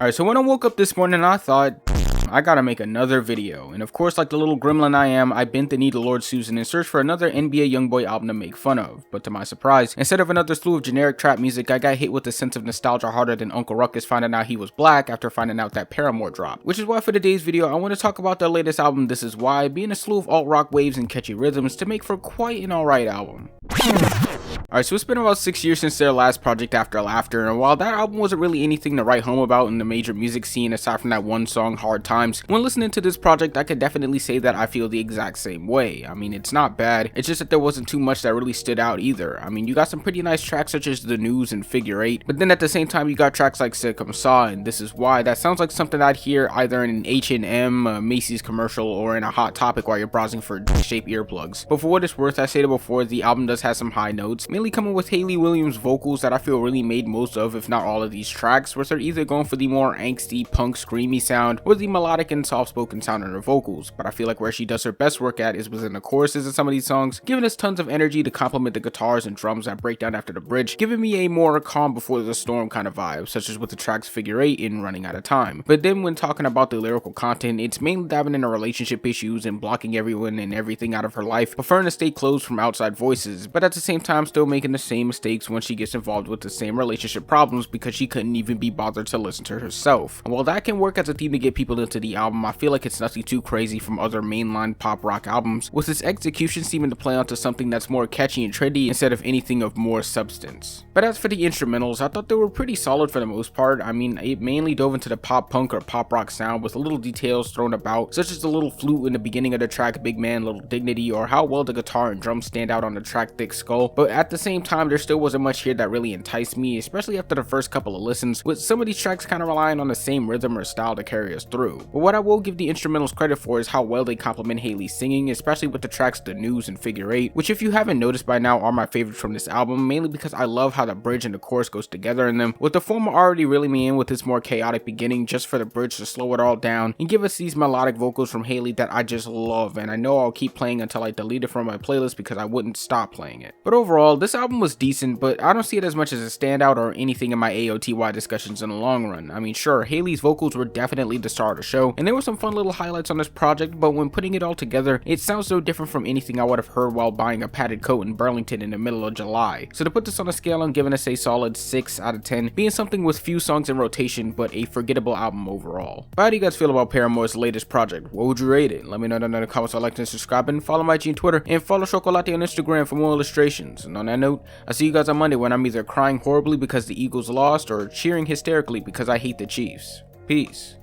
Alright, so when I woke up this morning, I thought, I gotta make another video. And of course, like the little gremlin I am, I bent the knee to Lord Susan and searched for another NBA Youngboy album to make fun of. But to my surprise, instead of another slew of generic trap music, I got hit with a sense of nostalgia harder than Uncle Ruckus finding out he was black after finding out that Paramore dropped. Which is why for today's video, I want to talk about their latest album, This Is Why, being a slew of alt-rock waves and catchy rhythms to make for quite an alright album. Alright, so it's been about 6 years since their last project, After Laughter, and while that album wasn't really anything to write home about in the major music scene aside from that one song, Hard Times, when listening to this project I could definitely say that I feel the exact same way. I mean, it's not bad, it's just that there wasn't too much that really stood out either. I mean, you got some pretty nice tracks such as The News and Figure 8, but then at the same time you got tracks like Comme Ça and This Is Why that sounds like something I'd hear either in an H&M, a Macy's commercial, or in a Hot Topic while you're browsing for shaped earplugs. But for what it's worth, I stated before, the album does have some high notes, mainly coming with Hayley Williams vocals that I feel really made most of, if not all of these tracks, where they're either going for the more angsty, punk, screamy sound, or the melodic and soft-spoken sound in her vocals. But I feel like where she does her best work at is within the choruses of some of these songs, giving us tons of energy to complement the guitars and drums that break down after the bridge, giving me a more calm before the storm kind of vibe, such as with the tracks Figure 8 and Running Out of Time. But then when talking about the lyrical content, it's mainly diving into relationship issues and blocking everyone and everything out of her life, preferring to stay closed from outside voices, but at the same time still making the same mistakes when she gets involved with the same relationship problems because she couldn't even be bothered to listen to herself. And while that can work as a theme to get people into the album, I feel like it's nothing too crazy from other mainline pop rock albums, with its execution seeming to play onto something that's more catchy and trendy instead of anything of more substance. But as for the instrumentals, I thought they were pretty solid for the most part. I mean, it mainly dove into the pop punk or pop rock sound with little details thrown about, such as the little flute in the beginning of the track Big Man Little Dignity, or how well the guitar and drums stand out on the track Thick Skull. But at the same time, there still wasn't much here that really enticed me, especially after the first couple of listens, with some of these tracks kind of relying on the same rhythm or style to carry us through. But what I will give the instrumentals credit for is how well they complement Hayley's singing, especially with the tracks The News and Figure 8, which if you haven't noticed by now are my favorites from this album, mainly because I love how the bridge and the chorus goes together in them, with the former already reeling me in with its more chaotic beginning just for the bridge to slow it all down and give us these melodic vocals from Hayley that I just love, and I know I'll keep playing until I delete it from my playlist because I wouldn't stop playing it. But overall, this album was decent, but I don't see it as much as a standout or anything in my AOTY discussions in the long run. I mean, sure, Hayley's vocals were definitely the star of the show, and there were some fun little highlights on this project, but when putting it all together, it sounds so different from anything I would have heard while buying a padded coat in Burlington in the middle of July. So to put this on a scale, I'm giving us a solid 6 out of 10, being something with few songs in rotation, but a forgettable album overall. But how do you guys feel about Paramore's latest project? What would you rate it? Let me know down in the comments. Like and subscribe, and follow my G on Twitter, and follow Chocolate on Instagram for more illustrations. And on that note, I'll see you guys on Monday when I'm either crying horribly because the Eagles lost or cheering hysterically because I hate the Chiefs. Peace.